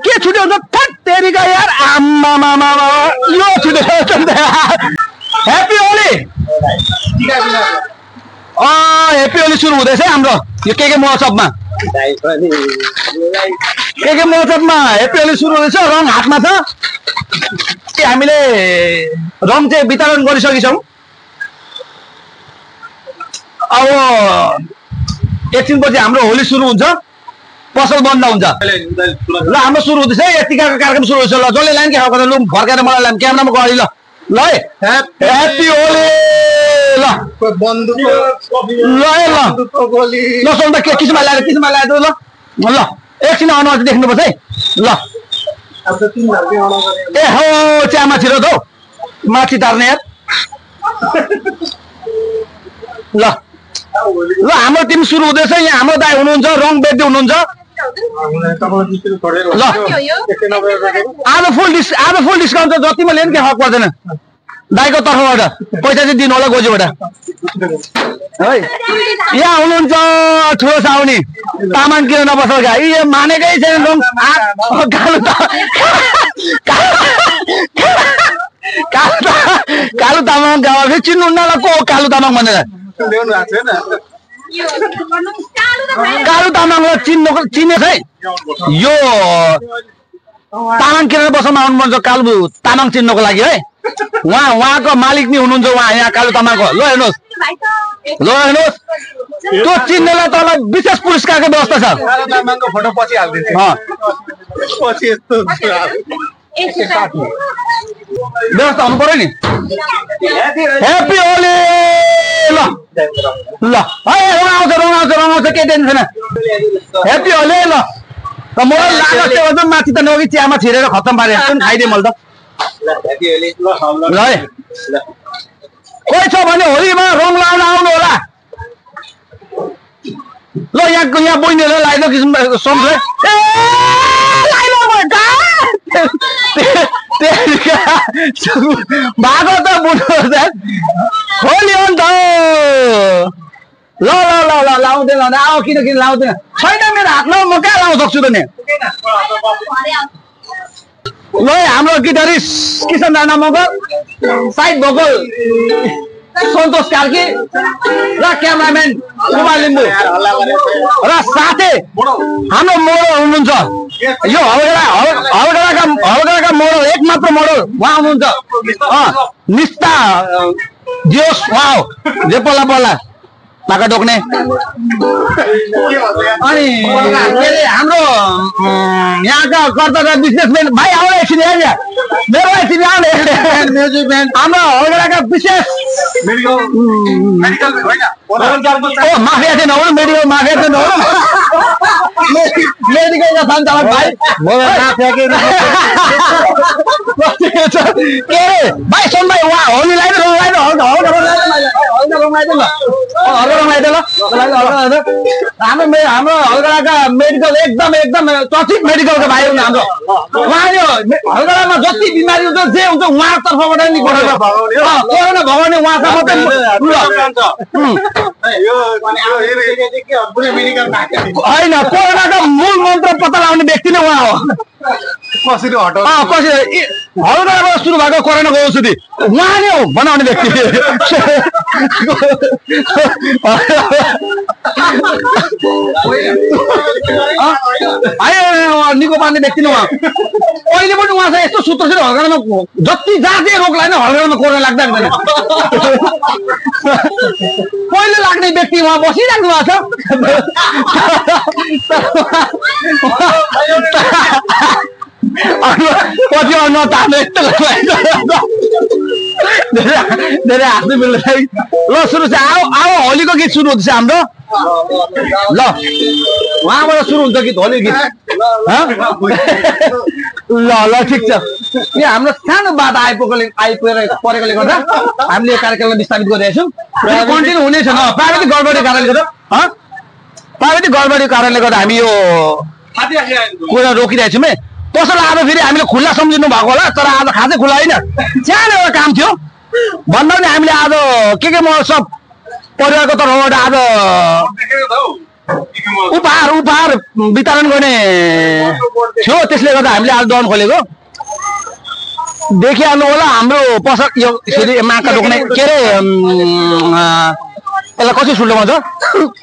के छुट्यो हुन्छ तेरिका यार आम्मा यो छुट्यो ह्याप्पी होली ह्याप्पी होली सुरु हुँदैछ है हाम्रो यो के महोत्सवमा ह्याप्पी होली सुरु हुँदैछ रङ हातमा छ हामीले रङ चाहिँ वितरण गरिसकेछौँ अब एकछिनपछि हाम्रो होली सुरु हुन्छ पसल बन्द हुन्छ ल हाम्रो सुरु हुँदैछ यतिकाको कार्यक्रम सुरु हुन्छ ल जसले लाइन के खाएको लु फर्केर मलाई लाइन क्यामेरामा गरि ल ल है ह्याप्पी होली ल ल सोल्दा के किसिममा ल्याएर ल ल एकछिन अनुहार चाहिँ देख्नुपर्छ है ल ए हो चियामा छिरो त माथि तार्ने यार ल ल हाम्रो टिम सुरु हुँदैछ यहाँ हाम्रो दाइ हुनुहुन्छ रङ बेच्दै हुनुहुन्छ ल आज फुल डिस्काउन्ट त जतिमा लिनु के फरक पर्दैन दाइको तर्फबाट पैसा चाहिँ दिनु होला गोजीबाट है यहाँ हुनुहुन्छ ठुलो साउनी तामाङ किन नबसलका यी मानेकै छैन रङ कालो तामाङ गाउँ चिन्नुहुन्न ल को कालो तामाङ भनेर कालो तामाङलाई चिन्ने है यो तामाङ किनेर बसाउन आउनु पर्छ कालो तामाङ चिन्नको लागि है उहाँको मालिक नि हुनुहुन्छ उहाँ यहाँ कालो तामाङको ल हेर्नुहोस् त्यो चिन्नेलाई तल विशेष पुरस्कारको व्यवस्था छ फोटो पछि व्यवस्था हुनु पर्यो नि ह्याप्पी होली ल ल है रङ आउँछ केही टेन्सन छैन ह्याप्पी होली ल मलाई लाग्छ माथि त नगई चियामा छिरेर खत्तम पारे खाइदिएँ मैले त ल है कोही छ भने होलीमा रङ लाउन आउनु होला ल यहाँ बहिनीहरू लगाइदियो किसिम सम्झ भएको त बुढो होली हो नि त ल लाउँदैन अब किन लाउँदैन छैन मेरो हातमा म कहाँ लाउन सक्छु त नि ल हाम्रो guitarist Kishan Rana Magar side vocal Santosh Karki र क्यामेराम्यान कुमार लिम्बू र साथै हाम्रो मोडल हुनुहुन्छ यो हलगडाका मोडल एकमात्र मोडल उहाँ हुनुहुन्छ निस्ता दियोस् उहाँ हो जे पल्ला पाका डोक्ने अनि हाम्रो यहाँका कर्ता बिजनेसम्यान भाइ आउनु एकछिन मेरो एकछिन आउने हाम्रो हलगडाका विशेष माफिया चाहिँ नहुनु मेडिकल माफिया चाहिँ नहुनु मेडिकलका सञ्चालक भाइ के अरे भाइ सोन भाइ उहाँ होली लगाइदिनु हाम्रो हलगडाका मेडिकल एकदम चर्चित मेडिकलका भाइ हुनु हाम्रो उहाँले हलगडामा जति बिमारी हुन्छ जे हुन्छ उहाँको तर्फबाट नि कोरोना भगाउने उहाँका मात्रै होइन कोरोनाको मूल मन्त्र पत्ता लगाउने व्यक्ति नै उहाँ हो कसरी हलगडाबाट सुरु भएको कोरोनाको औषधि उहाँ नै हो बनाउने व्यक्ति निको पार्ने व्यक्ति नै उहाँ अहिले पनि उहाँ यस्तो सूत्र छ हलगडामा जति जहाँ जे रोग लाग्ने हलगडामा कोरोना लाग्दैन पहिले लाग्ने व्यक्ति उहाँ बसिराख्नु भएको छ पछि अनुहार तार्नु यस्तो धेरै हाँस्नु मिल्छ ल सुरु छ आओ होलीको गीत सुरु हुँदैछ हाम्रो ल उहाँबाट सुरु हुन्छ गीत होली गीत ल ठिक छ यो हाम्रो सानो बाधा परेकोले गर्दा हामीले यो कार्यक्रमलाई विस्तारित गरिरहेछौँ कन्टिन्यू हुनेछ प्राविधिक गडबडीको कारणले गर्दा हामी यो कुरा रोकिरहेछौँ है पसल आज फेरि हामीले खुल्ला सम्झिनु भएको होला तर आज खासै खुल्ला होइन सानो एउटा काम थियो भन्दा पनि हामीले आज के महोत्सव परिवारको तर्फबाट आज उपहार वितरण गर्ने थियो त्यसले गर्दा हामीले आज दोकान खोलेको देखिहाल्नु होला हाम्रो पसल यो यसरी माका दोकान के अरे यसलाई कसरी सुन्नु भन्छ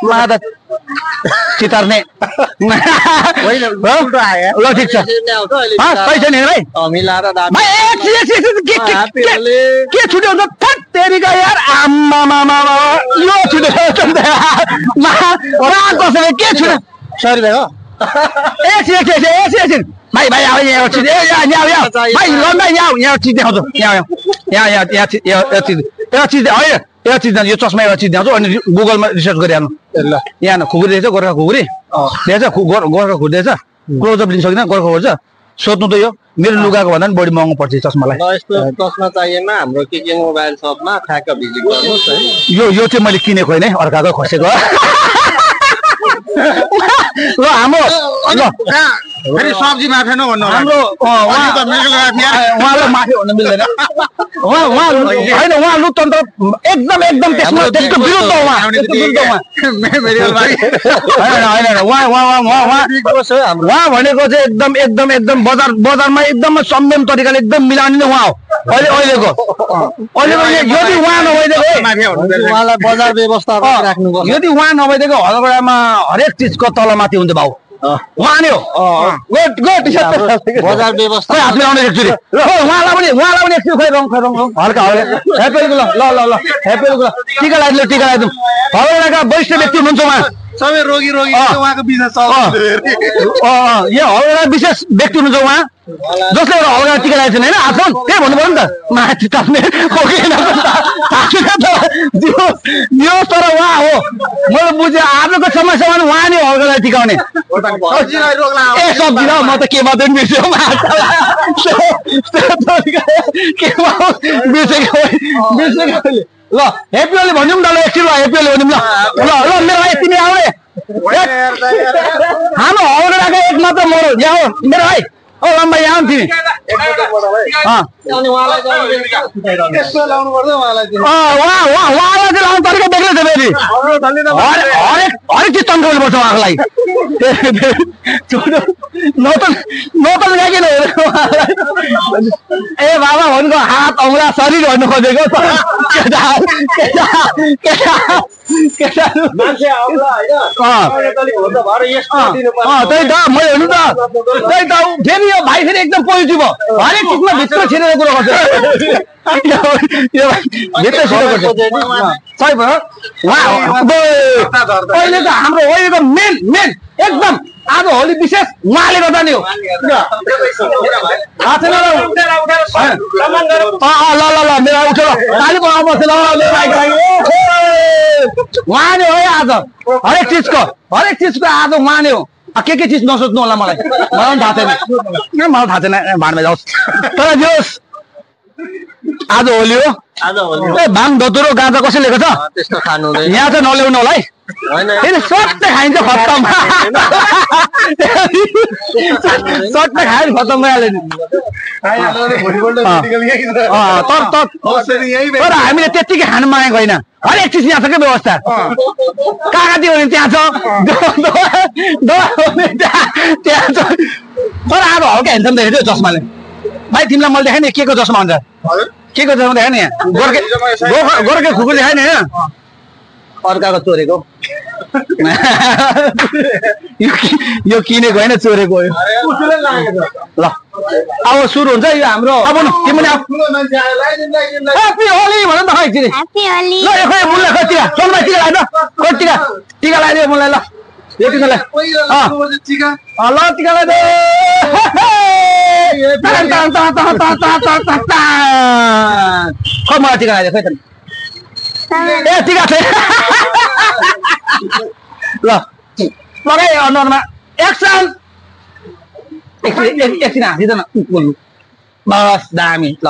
मादा चितार्ने ल ठिक छ पैसा नि भाइ के छुट्यो हुन्छ तेरिका यार आम्मा यो छुट्यो कसैले के छुट्यो सरी भाइ हो एकछिन भाइ भाइ यहाँ चिज देखाउँछु यहाँ चिज होइन एउटा चिज यो चस्मा एउटा चिज देखाउँछु अनि गुगलमा रिसर्च गरिहाल्नु यहाँ खुकुरी रहेछ गोर्खा खुकुरी रहेछ गोर्खा खुकुरी रहेछ क्लोजअप लिन सक्दैन गोर्खा खोज्छ सोध्नु त यो मेरो लुगाको भन्दा पनि बढी महँगो पर्छ चस्मालाई चस्मा चाहिएमा हाम्रो के मोबाइल सपमा ठ्याक्क भिजिट गर्नुहोस् है यो चाहिँ मैले किनेको होइन अर्काको खसेको ल हाम्रो ल फेरि सब्जी माथि नभन्नु हाम्रो उहाँलाई माथि भन्नु मिल्दैन होइन उहाँ लोकतन्त्र एकदम त्यसमा त्यसको विरुद्ध उहाँ भनेको चाहिँ एकदम बजारमा एकदम संयम तरिकाले एकदम मिलाउने नै उहाँ हो अहिलेको यदि उहाँ नभइदिएको बजार व्यवस्था यदि उहाँ नभइदिएको हलगडामा हरेक चिजको तलमाथि हुन्छ भाउ उहाँ नै हो बजार व्यवस्था हातले आउने एकचोटि उहाँलाई पनि एकचोटि खोइ रङ हल्का ह्याप्पीको ल टिका लगाइदिउँ हलगडाका वरिष्ठ व्यक्ति हुनुहुन्छ उहाँ सबै रोगी उहाँको बिजनेस यहाँ हलगडा विशेष व्यक्ति हुनुहुन्छ उहाँ जसले एउटा हलगडा टिका लगाएको छैन होइन आफन त्यही भन्नुभयो नि त माथि ताप्ने तर उहाँ हो मैले बुझेँ आजको समस्यामा उहाँ नै हलगडा टिकाउने ए सब्जी ल म त के मात्रै बिर्स्यो बिर्सेको ल हेप्पी ओली भनिदिउँ न ल एकछिन ल हेप्पी ओली भनिदिउँ ल मेरो भाइ तिमी आउने हाम्रो हलगडाको एक मात्र मरो यहाँ हो मेरो भाइ ओ लम्बा यहाँ तिमी उहाँलाई चाहिँ लाउनु तरिका बेग्लै छ फेरि हरेक चिज तन्काउनु पर्छ उहाँको लागि नौतन गाकिन ए बाबा भनेको हात औँला शरीर भन्नु खोजेको त्यही त मैले हेर्नु त त्यही त फेरि यो भाइ फेरि एकदम पोजिटिभ हो हरेक चिजमा भित्र छिरेर कुरो गर्छ भित्र छिरेर गर्छ सही भयो अहिले त हाम्रो अहिलेको मेन एकदम आज होली विशेष उहाँले गर्दा नि हो ल मेरो उठो ताली बनाउनु पर्छ ल उहाँ नै हो आज हरेक चिजको आज उहाँ नै हो के चिज नसोच्नु होला मलाई पनि थाहा छैन भाँडमा जाओस् तर जोस् आज होली हो ए भाङ धतुरो गाँजा कसै लिएको छ यहाँ चाहिँ नल्याउनु होला है फेरि सट्टै खाइन्छ खत्तम सट्टै खायो नि खत्तम भइहाल्यो नि तर हामीले त्यत्तिकै खानु मागेको होइन हरेक चिज यहाँ छ क्या व्यवस्था कहाँ दियो भने त्यहाँ छ त्यहाँ छ तर अब हल्का हेर्छ देखेको थियो चस्माले भाइ तिमीलाई मैले देखाएँ नि के को चस्मा हुन्छ के को चस्मा देखाएँ नि यहाँ गोर्खे खुकुर देखाएँ नि होइन अर्काको चोरेको यो किनेको होइन चोरेको हो ल अब सुरु हुन्छ यो हाम्रो अब तिमीले ह्याप्पी होली भन त खै ल यो खै मुल्ला खै टिका सोमलाई टिका लगाइदियो खै टिका लगाइदियो मुल्लाई ल यो टिकालाई ल टिका लगाइदियो खै मलाई टिका लगाइदियो खै त ए टिका छैन ल लगाइ अनुहारमा एक्सन एकछिन हाँसिद न बस दामी ल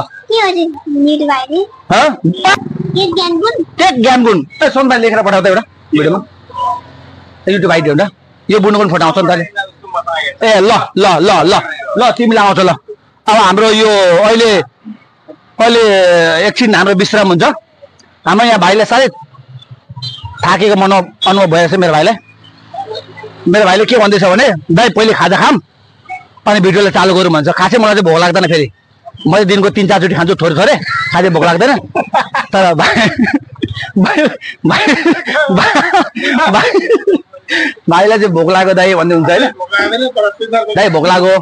टेक ज्ञानगुण ए सोनबाई लेखेर पठाउँदा एउटा भिडियोमा युट्युब आइडी एउटा यो बुढ्नु पनि फोटाउँछ नि त ए ल ल ल ल ल तिमीलाई आउँछ ल अब हाम्रो यो अहिले एकछिन हाम्रो विश्राम हुन्छ हाम्रो यहाँ भाइलाई साह्रै थाकेको अनुभव भइरहेको छ मेरो भाइलाई मेरो भाइले के भन्दैछ भने दाइ पहिले खाजा खाम अनि भिडियोलाई चालु गरौँ भन्छ। खासै मलाई चाहिँ भोक लाग्दैन, फेरि मैले दिनको 3-4 चोटि खान्छु थोरै थोरै, खासै भोक लाग्दैन। तर भाइलाई चाहिँ भोक लाग्यो दाइ भन्दै हुन्छ होइन। दाइ भोक लाग्यो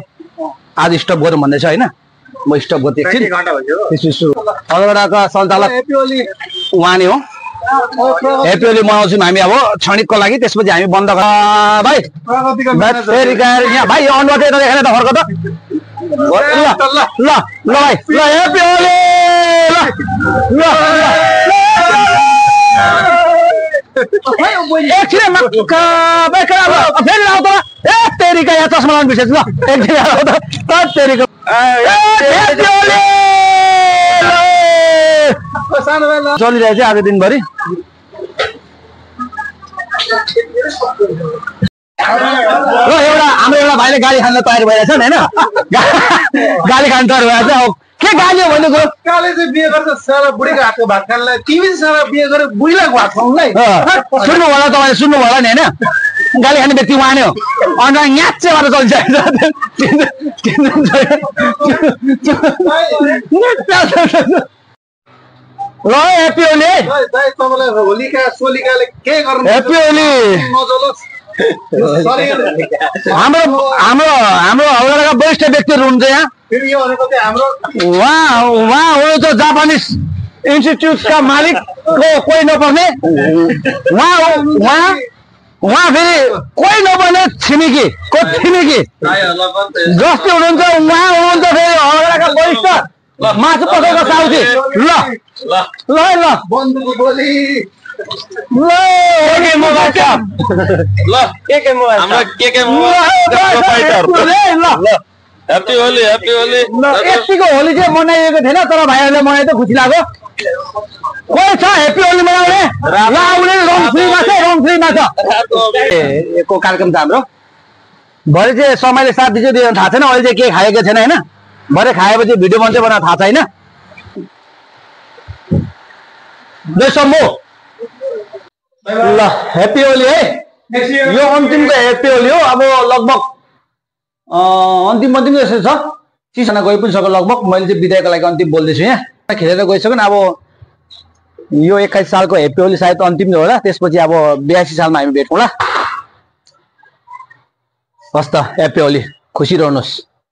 आज स्टप गरौँ भन्दैछ होइन। म स्टप गर्दै एकछिन सञ्चालक उहाँ नै हो। ह्याप्पी होली मनाउँछौँ हामी अब क्षणिकको लागि, त्यसपछि हामी बन्द भाइ भाइ यो अनुहार यता देखाएर त फर्क त ल ल भाइ ल ह्याप्पी होली ल एकछिन फेरि आऊ त ए तेरिका यहाँ चस्मा लाउनु बिर्सेछु ल एकछिन आऊ त तेरिका चलिरहेछ आज दिनभरि। र हाम्रो एउटा भाइले गाली खान तयार भइरहेछ नि होइन, गाली खान तयार भइरहेछ। अब के गाली हो भनेको काले चाहिँ बिहे गर्छ सारा बुढीको हातको भात खानलाई, तिमी सारा बिहे गरे बुढीलाई भात खुवाउनुलाई। सुन्नु होला तपाईँले, सुन्नु होला नि होइन। गाली खाने व्यक्ति उहाँ नै हो, अन्त न्याच्चे भएर चलिरहेछ। ल ह्याप्पी होली तपाईँलाई होलिका सोलिकाले के गर्नु ह्याप्पी होली। हाम्रो हाम्रो हाम्रो हाउडाका वरिष्ठ व्यक्तिहरू हुनुहुन्छ यहाँ। फेरि यो भनेको चाहिँ हाम्रो उहाँ हुनुहुन्छ जापानिज इन्स्टिट्युटका मालिकको कोही नपर्ने, उहाँ फेरि कोही नपर्ने छिमेकी जस्तै हुनुहुन्छ। उहाँ हुनुहुन्छ फेरि हाउडाका वरिष्ठ मासु पकाएको साउथी। ल ल ल बन्दुको बोली यतिको होली चाहिँ मनाइएको थिएन, तर भाइहरूले मनाए त खुसी लाग्यो। कोही छ ह्याप्पी होली मनाउने रङ फ्रीमा छ को कार्यक्रम छ हाम्रो। भरे चाहिँ समयले साथ दिन्छ दिँदैन थाहा छैन, अहिले चाहिँ के खाएको छैन होइन। भरे खाएपछि भिडियो बन्छ बनाएर थाहा छैन। ल ह्याप्पी होली है, यो अन्तिमको ह्याप्पी होली हो। अब लगभग अन्तिम जस्तो छ, चिसना गइ पनि सक्यो लगभग। मैले चाहिँ बिदायको लागि अन्तिम बोल्दैछु, यहाँ खेलेर गइसक्यो। अब यो 21 सालको ह्याप्पी होली सायद अन्तिम होला, त्यसपछि अब 82 सालमा हामी भेटौँला। हस् त ह्याप्पी होली, खुसी रहनुहोस्।